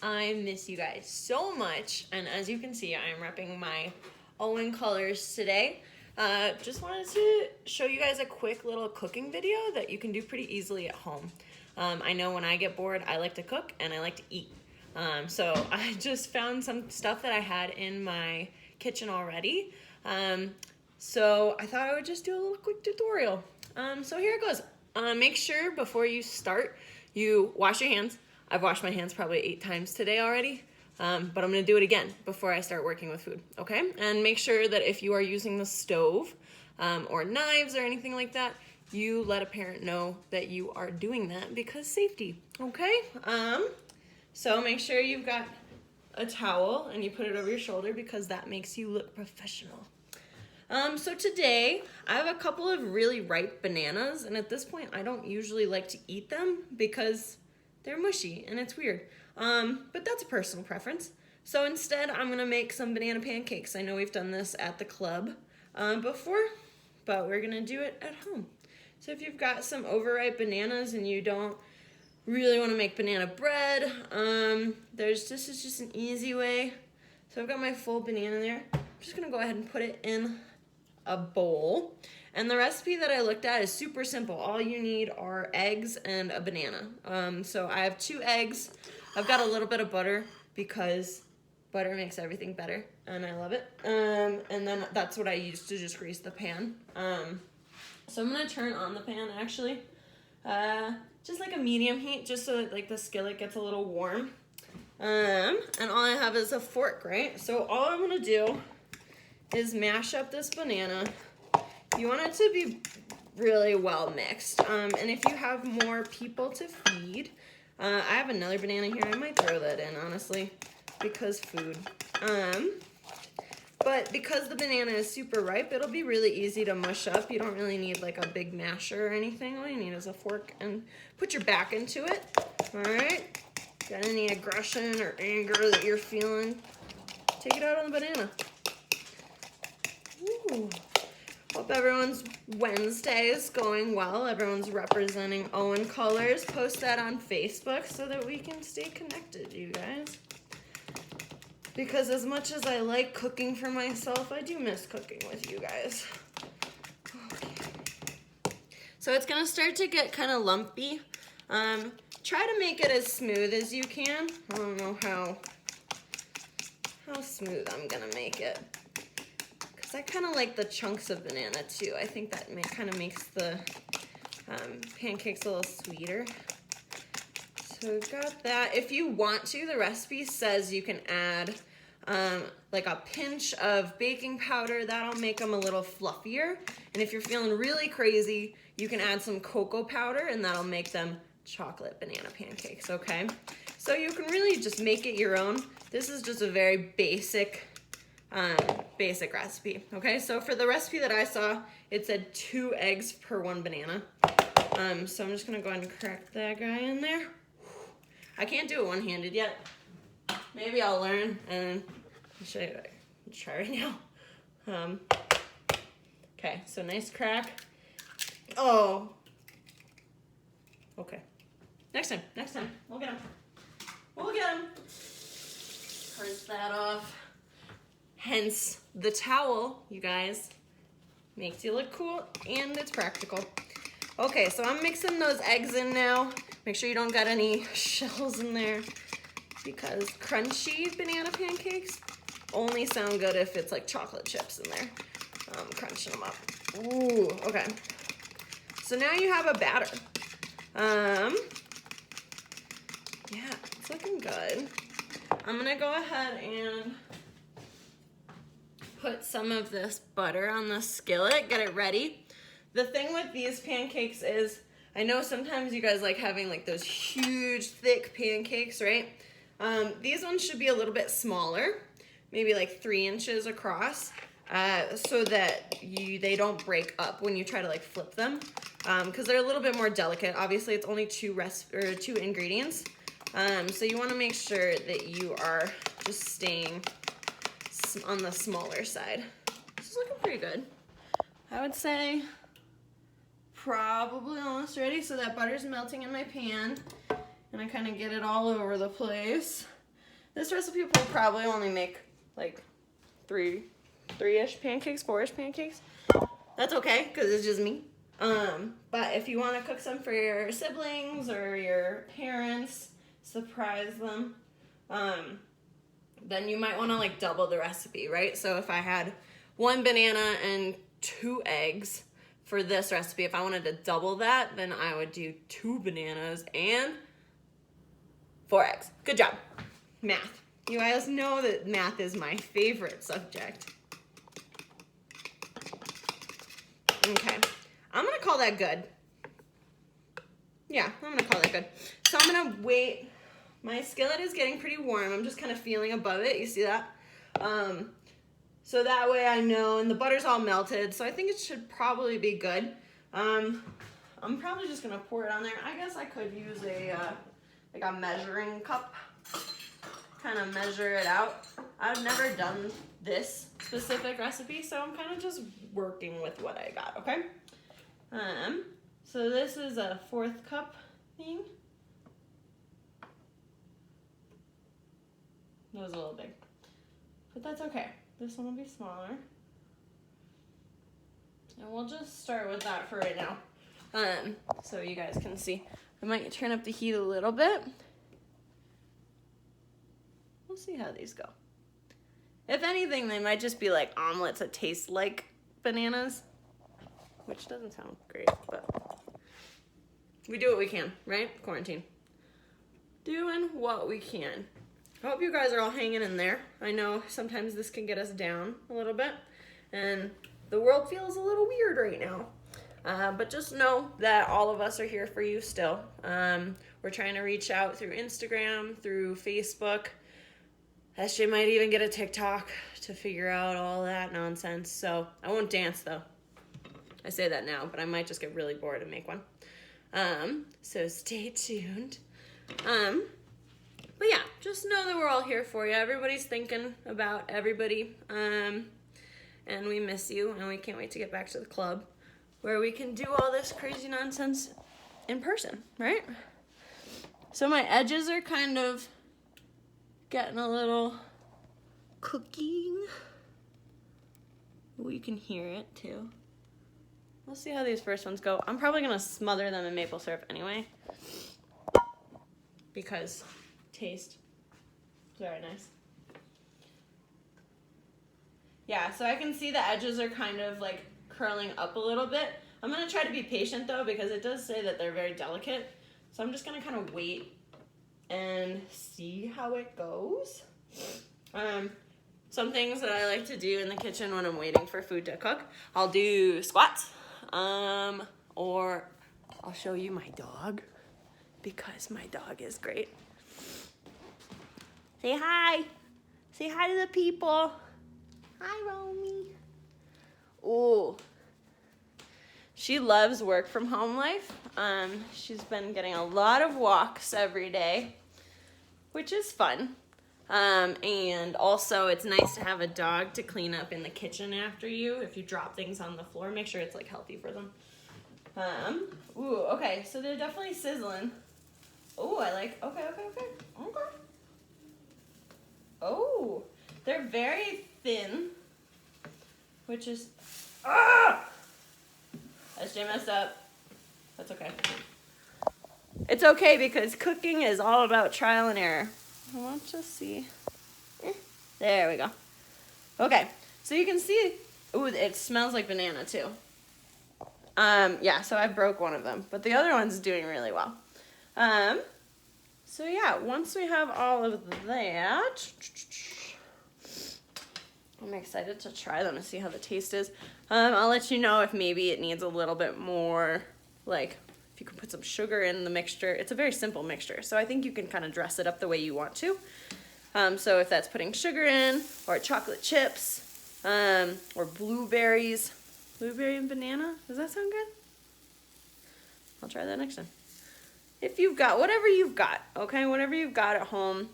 I miss you guys so much, and as you can see, I am repping my Owen colors today. Just wanted to show you guys a quick little cooking video that you can do pretty easily at home. I know when I get bored, I like to cook and I like to eat. So I just found some stuff that I had in my kitchen already. So I thought I would just do a little quick tutorial. So here it goes. Make sure before you start, you wash your hands. I've washed my hands probably 8 times today already, but I'm gonna do it again before I start working with food, okay? And make sure that if you are using the stove or knives or anything like that, you let a parent know that you are doing that because safety, okay? So make sure you've got a towel and you put it over your shoulder because that makes you look professional. So today I have a couple of really ripe bananas, and at this point I don't usually like to eat them because they're mushy and it's weird. But that's a personal preference. So instead I'm gonna make some banana pancakes. I know we've done this at the club before, but we're gonna do it at home. So if you've got some overripe bananas and you don't really want to make banana bread, this is just an easy way. So I've got my full banana there. I'm just gonna go ahead and put it in a bowl. And the recipe that I looked at is super simple. All you need are eggs and a banana. So I have 2 eggs. I've got a little bit of butter because butter makes everything better and I love it. And then that's what I use to just grease the pan. So I'm gonna turn on the pan actually. Just like a medium heat, just so that like the skillet gets a little warm. And all I have is a fork, right? So all I'm gonna do is mash up this banana. You want it to be really well mixed. And if you have more people to feed, I have another banana here. I might throw that in, honestly, because food. But because the banana is super ripe, it'll be really easy to mush up. You don't really need like a big masher or anything. All you need is a fork and put your back into it. All right? Got any aggression or anger that you're feeling? Take it out on the banana. Ooh. Hope everyone's Wednesday is going well. Everyone's representing Owen colors. Post that on Facebook so that we can stay connected, you guys. Because as much as I like cooking for myself, I do miss cooking with you guys. Okay. So it's gonna start to get kind of lumpy. Try to make it as smooth as you can. I don't know how smooth I'm gonna make it. Because I kind of like the chunks of banana too. I think that kind of makes the pancakes a little sweeter. So we've got that. If you want to, the recipe says you can add like a pinch of baking powder. That'll make them a little fluffier. And if you're feeling really crazy, you can add some cocoa powder and that'll make them chocolate banana pancakes, okay? So you can really just make it your own. This is just a very basic recipe, okay? So for the recipe that I saw, it said 2 eggs per 1 banana. So I'm just gonna go ahead and crack that guy in there. I can't do it one-handed yet. Maybe I'll learn and I'll show you. Let's try right now. Okay, so nice crack. Oh. Okay. Next time. We'll get him. Rinse that off. Hence the towel, you guys. Makes you look cool and it's practical. Okay, so I'm mixing those eggs in now. Make sure you don't got any shells in there because crunchy banana pancakes only sound good if it's like chocolate chips in there. Crunching them up. Ooh, okay. So now you have a batter. Yeah, it's looking good. I'm gonna go ahead and put some of this butter on the skillet, get it ready. The thing with these pancakes is, I know sometimes you guys like having like those huge, thick pancakes, right? These ones should be a little bit smaller, maybe like 3 inches across, so that they don't break up when you try to like flip them, because they're a little bit more delicate. Obviously, it's only 2 ingredients, so you want to make sure that you are just staying on the smaller side. This is looking pretty good. I would say probably almost ready. So that butter's melting in my pan and I kind of get it all over the place. This recipe will probably only make like three-ish pancakes, 4-ish pancakes. That's okay, because it's just me. But if you want to cook some for your siblings or your parents, surprise them, then you might want to like double the recipe, right? So if I had 1 banana and 2 eggs for this recipe, if I wanted to double that, then I would do 2 bananas and 4 eggs. Good job. Math. You guys know that math is my favorite subject. Okay. I'm going to call that good. Yeah, I'm going to call that good. So I'm going to wait. My skillet is getting pretty warm. I'm just kind of feeling above it. You see that? So that way I know, and the butter's all melted, so I think it should probably be good. I'm probably just going to pour it on there. I guess I could use like a measuring cup. Kind of measure it out. I've never done this specific recipe, so I'm kind of just working with what I got, okay? So this is a 4th cup thing. That was a little big, but that's okay. This one will be smaller. And we'll just start with that for right now. So you guys can see. I might turn up the heat a little bit. We'll see how these go. If anything, they might just be like omelets that taste like bananas, which doesn't sound great, but we do what we can, right? Quarantine. Doing what we can. I hope you guys are all hanging in there. I know sometimes this can get us down a little bit, and the world feels a little weird right now. But just know that all of us are here for you still. We're trying to reach out through Instagram, through Facebook. SJ might even get a TikTok to figure out all that nonsense. So I won't dance though. I say that now, but I might just get really bored and make one. So stay tuned. But yeah, just know that we're all here for you. Everybody's thinking about everybody. And we miss you, and we can't wait to get back to the club where we can do all this crazy nonsense in person, right? So my edges are kind of getting a little cooking. Ooh, you can hear it too. We'll see how these first ones go. I'm probably gonna smother them in maple syrup anyway, because taste very nice. Yeah, so I can see the edges are kind of like curling up a little bit. I'm gonna try to be patient though, because it does say that they're very delicate. So I'm just gonna kind of wait and see how it goes. Some things that I like to do in the kitchen when I'm waiting for food to cook, I'll do squats, or I'll show you my dog, because my dog is great. Say hi. Say hi to the people. Hi, Romy. Ooh. She loves work from home life. She's been getting a lot of walks every day, which is fun. And also it's nice to have a dog to clean up in the kitchen after you. If you drop things on the floor, make sure it's like healthy for them. Ooh, okay, so they're definitely sizzling. Ooh, I like, okay. Oh, they're very thin, which is, SJ messed up. That's okay. It's okay, because cooking is all about trial and error. Let's just see. There we go. Okay, so you can see, ooh, it smells like banana too. Yeah, so I broke one of them, but the other one's doing really well. So yeah, once we have all of that, I'm excited to try them and see how the taste is. I'll let you know if maybe it needs a little bit more, like, if you can put some sugar in the mixture. It's a very simple mixture, so I think you can kind of dress it up the way you want to. So if that's putting sugar in, or chocolate chips, or blueberries. Blueberry and banana, does that sound good? I'll try that next time. If you've got, whatever you've got, okay? Whatever you've got at home,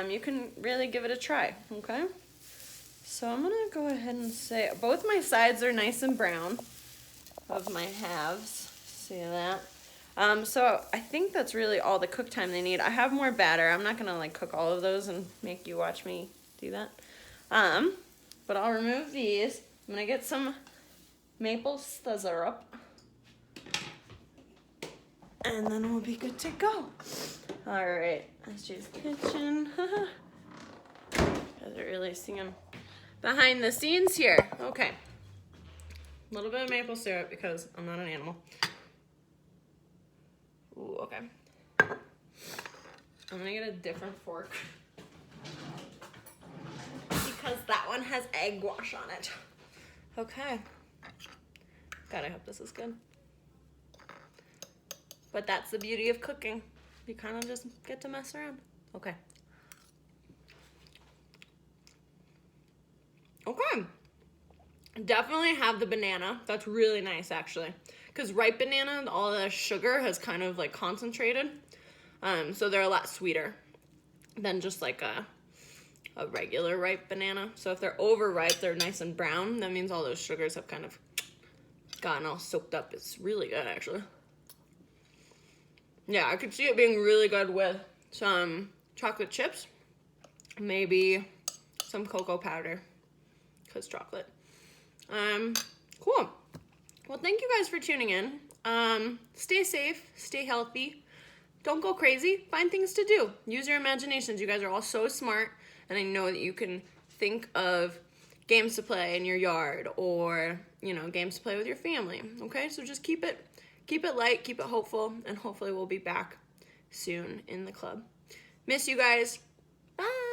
you can really give it a try, okay? So I'm gonna go ahead and say, both my sides are nice and brown of my halves. See that? So I think that's really all the cook time they need. I have more batter. I'm not gonna like cook all of those and make you watch me do that. But I'll remove these. I'm gonna get some maple syrup. And then we'll be good to go. All right, SJ's kitchen. You guys are really seeing behind the scenes here. Okay. A little bit of maple syrup because I'm not an animal. Ooh, okay. I'm gonna get a different fork because that one has egg wash on it. Okay. God, I hope this is good. But that's the beauty of cooking. You kind of just get to mess around. Okay. Okay. Definitely have the banana. That's really nice, actually. Because ripe banana, all the sugar has kind of like concentrated. So they're a lot sweeter than just like a regular ripe banana. So if they're overripe, they're nice and brown. That means all those sugars have kind of gotten all soaked up. It's really good, actually. Yeah, I could see it being really good with some chocolate chips, maybe some cocoa powder, because chocolate. Cool. Well, thank you guys for tuning in. Stay safe, stay healthy, don't go crazy, find things to do. Use your imaginations. You guys are all so smart, and I know that you can think of games to play in your yard or, you know, games to play with your family, okay? So just keep it light, keep it hopeful, and hopefully we'll be back soon in the club. Miss you guys. Bye.